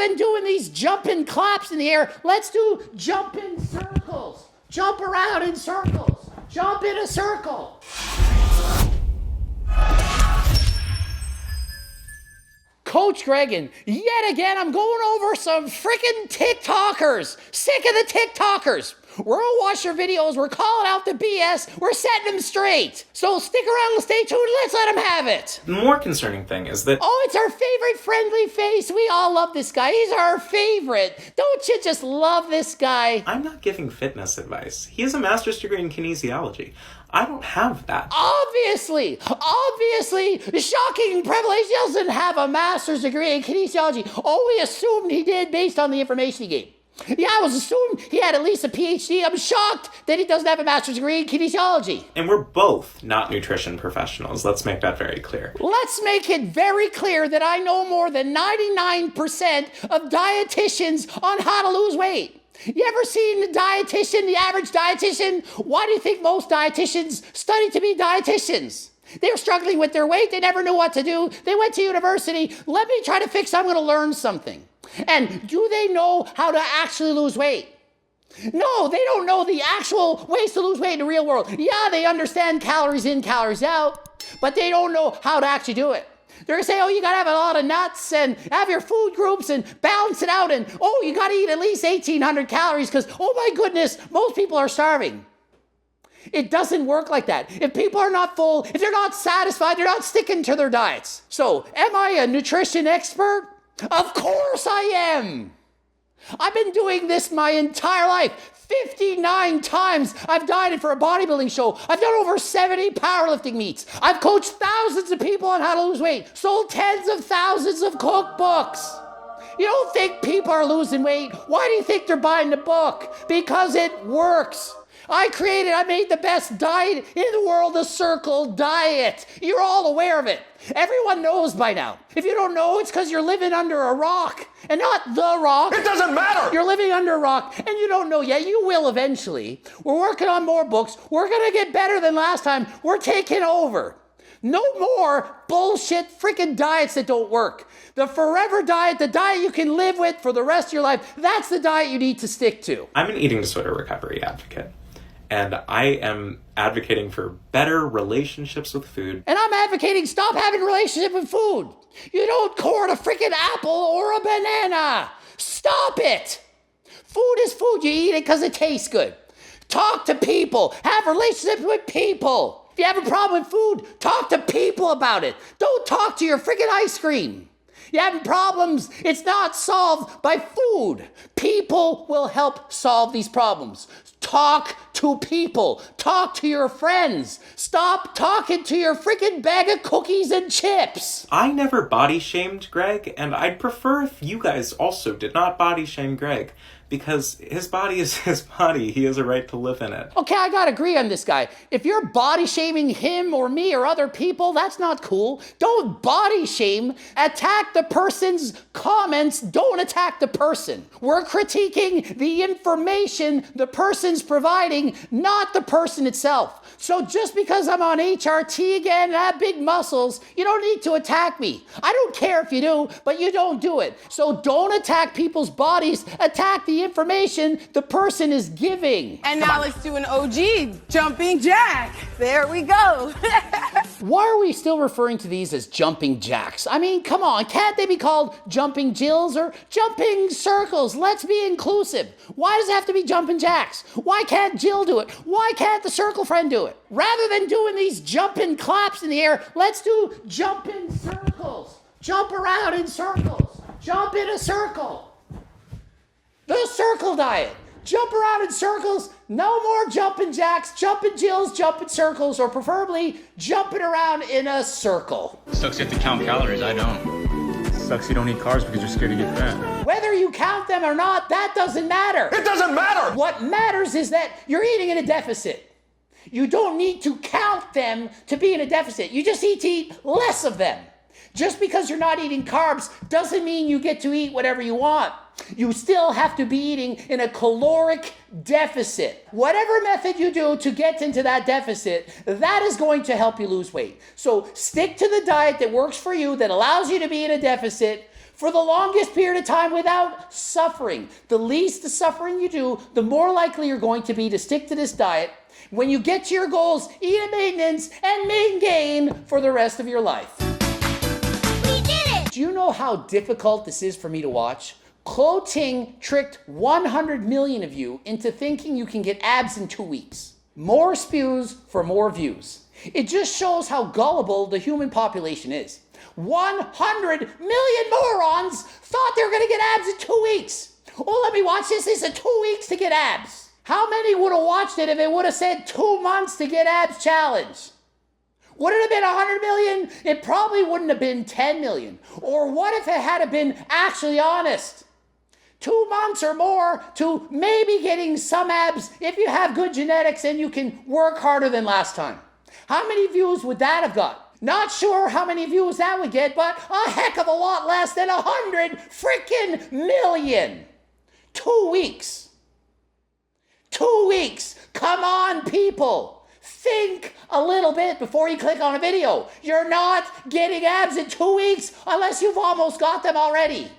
than doing these jumping claps in the air, let's do jump in circles. Jump around in circles. Jump in a circle. Coach Gregan, yet again, I'm going over some freaking TikTokers. Sick of the TikTokers. We're gonna watch their videos. We're calling out the BS. We're setting them straight. So stick around and stay tuned. Let's let them have it. The more concerning thing is that... Oh, it's our favorite friendly face. We all love this guy. He's our favorite. Don't you just love this guy? I'm not giving fitness advice. He has a master's degree in kinesiology. I don't have that. Obviously, shocking privilege. He doesn't have a master's degree in kinesiology. Oh, we assumed he did based on the information he gave. Yeah, I was assuming he had at least a PhD. I'm shocked that he doesn't have a master's degree in kinesiology. And we're both not nutrition professionals. Let's make that very clear. Let's make it very clear that I know more than 99% of dietitians on how to lose weight. You ever seen the dietitian, the average dietitian? Why do you think most dietitians study to be dietitians? They were struggling with their weight. They never knew what to do. They went to university. Let me try to fix it. I'm going to learn something. And do they know how to actually lose weight? No, they don't know the actual ways to lose weight in the real world. Yeah, they understand calories in, calories out, but they don't know how to actually do it. They're going to say, oh, you got to have a lot of nuts and have your food groups and balance it out. And, oh, you got to eat at least 1,800 calories because, oh, my goodness, most people are starving. It doesn't work like that. If people are not full, if they're not satisfied, they're not sticking to their diets. So, am I a nutrition expert? Of course I am. I've been doing this my entire life. 59 times I've dieted for a bodybuilding show. I've done over 70 powerlifting meets. I've coached thousands of people on how to lose weight. Sold tens of thousands of cookbooks. You don't think people are losing weight? Why do you think they're buying the book? Because it works. I made the best diet in the world, the Circle Diet. You're all aware of it. Everyone knows by now. If you don't know, it's because you're living under a rock. And not the rock. It doesn't matter! You're living under a rock, and you don't know yet. You will eventually. We're working on more books. We're going to get better than last time. We're taking over. No more bullshit freaking diets that don't work. The forever diet, the diet you can live with for the rest of your life, that's the diet you need to stick to. I'm an eating disorder recovery advocate. And I am advocating for better relationships with food. And I'm advocating stop having a relationship with food. You don't court a freaking apple or a banana. Stop it. Food is food. You eat it because it tastes good. Talk to people. Have relationships with people. If you have a problem with food, talk to people about it. Don't talk to your freaking ice cream. You having problems, it's not solved by food. People will help solve these problems. Talk to people. Talk to your friends. Stop talking to your freaking bag of cookies and chips. I never body shamed Greg, and I'd prefer if you guys also did not body shame Greg. Because his body is his body. He has a right to live in it. Okay, I gotta agree on this guy. If you're body shaming him or me or other people, that's not cool. Don't body shame. Attack the person's comments. Don't attack the person. We're critiquing the information the person's providing, not the person itself. So just because I'm on HRT again and have big muscles, you don't need to attack me. I don't care if you do, but you don't do it. So don't attack people's bodies. Attack the information the person is giving. And now let's do an OG jumping jack. There we go. Why are we still referring to these as jumping jacks? I mean, come on, can't they be called jumping Jills or jumping circles? Let's be inclusive. Why does it have to be jumping jacks? Why can't Jill do it? Why can't the circle friend do it? Rather than doing these jumping claps in the air, let's do jumping circles. Jump around in circles. Jump in a circle. The Circle Diet. Jump around in circles. No more jumping jacks, jumping Jills, jumping circles, or preferably jumping around in a circle. Sucks you have to count calories, I don't. Sucks you don't eat carbs because you're scared to get fat. Whether you count them or not, that doesn't matter. It doesn't matter! What matters is that you're eating in a deficit. You don't need to count them to be in a deficit. You just need to eat less of them. Just because you're not eating carbs doesn't mean you get to eat whatever you want. You still have to be eating in a caloric deficit. Whatever method you do to get into that deficit, that is going to help you lose weight. So stick to the diet that works for you, that allows you to be in a deficit. for the longest period of time without suffering. The least the suffering you do, the more likely you're going to be to stick to this diet. When you get to your goals, eat at maintenance and maintain for the rest of your life. We did it! Do you know how difficult this is for me to watch? Klo Ting tricked 100 million of you into thinking you can get abs in 2 weeks. More spews for more views. It just shows how gullible the human population is. 100 million morons thought they were going to get abs in 2 weeks. Oh, let me watch this. This is 2 weeks to get abs. How many would have watched it if it would have said 2 months to get abs challenge? Would it have been 100 million? It probably wouldn't have been 10 million. Or what if it had been actually honest? 2 months or more to maybe getting some abs if you have good genetics and you can work harder than last time. How many views would that have got? Not sure how many views that would get, but a heck of a lot less than 100 freaking million. 2 weeks. 2 weeks. Come on, people. Think a little bit before you click on a video. You're not getting abs in 2 weeks unless you've almost got them already.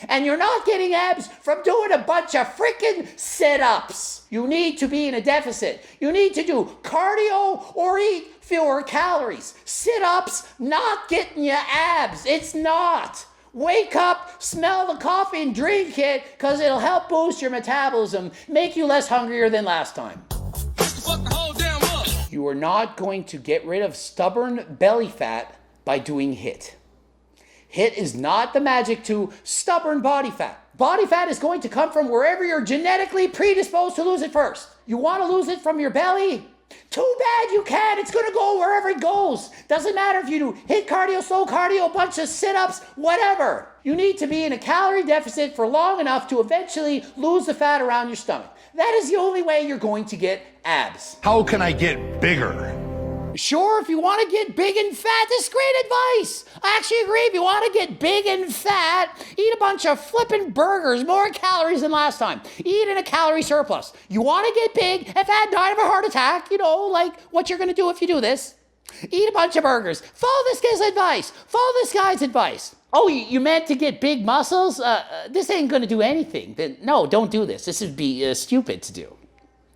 And you're not getting abs from doing a bunch of freaking sit-ups. You need to be in a deficit. You need to do cardio or eat fewer calories. Sit-ups not getting you abs. It's not. Wake up, smell the coffee and drink it because it'll help boost your metabolism, make you less hungrier than last time. You are not going to get rid of stubborn belly fat by doing HIIT. HIIT is not the magic to stubborn body fat. Body fat is going to come from wherever you're genetically predisposed to lose it first. You want to lose it from your belly? Too bad you can. It's going to go wherever it goes. Doesn't matter if you do HIIT cardio, slow cardio, a bunch of sit-ups, whatever. You need to be in a calorie deficit for long enough to eventually lose the fat around your stomach. That is the only way you're going to get abs. How can I get bigger? Sure, if you want to get big and fat, this is great advice. I actually agree. If you want to get big and fat, eat a bunch of flippin' burgers, more calories than last time. Eat in a calorie surplus. You want to get big and fat, die of a heart attack, like what you're going to do if you do this. Eat a bunch of burgers. Follow this guy's advice. Follow this guy's advice. Oh, you meant to get big muscles? This ain't going to do anything. Then no, don't do this. This would be stupid to do.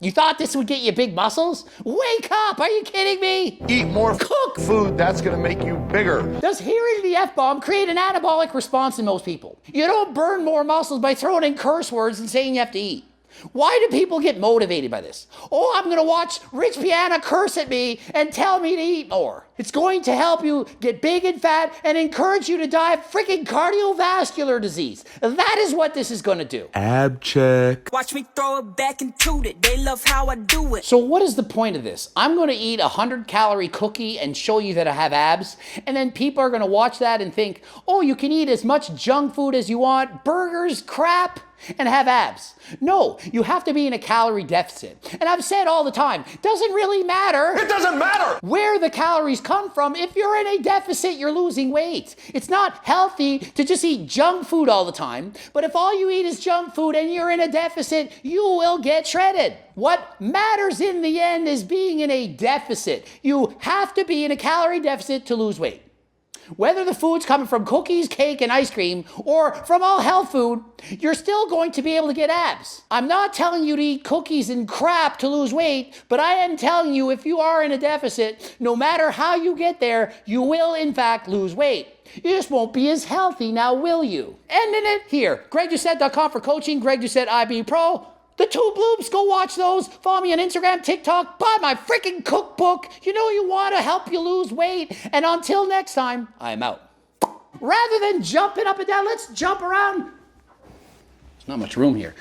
You thought this would get you big muscles? Wake up! Are you kidding me? Eat more food, that's gonna make you bigger. Does hearing the F-bomb create an anabolic response in most people? You don't burn more muscles by throwing in curse words and saying you have to eat. Why do people get motivated by this? Oh, I'm going to watch Rich Piana curse at me and tell me to eat more. It's going to help you get big and fat and encourage you to die of freaking cardiovascular disease. That is what this is going to do. Ab check. Watch me throw it back and toot it. They love how I do it. So what is the point of this? I'm going to eat a 100-calorie cookie and show you that I have abs, and then people are going to watch that and think, oh, you can eat as much junk food as you want, burgers, crap, and have abs. No, you have to be in a calorie deficit. And I've said all the time, doesn't really matter. It doesn't matter where the calories come from. If you're in a deficit, you're losing weight. It's not healthy to just eat junk food all the time. But if all you eat is junk food and you're in a deficit, you will get shredded. What matters in the end is being in a deficit. You have to be in a calorie deficit to lose weight. Whether the food's coming from cookies, cake, and ice cream, or from all health food, you're still going to be able to get abs. I'm not telling you to eat cookies and crap to lose weight, but I am telling you if you are in a deficit, no matter how you get there, you will in fact lose weight. You just won't be as healthy now, will you? Ending it here. GregDoucette.com for coaching, Greg Doucette IB Pro. The two bloops, go watch those. Follow me on Instagram, TikTok, buy my freaking cookbook. You know you want to help you lose weight. And until next time, I'm out. Rather than jumping up and down, let's jump around. There's not much room here.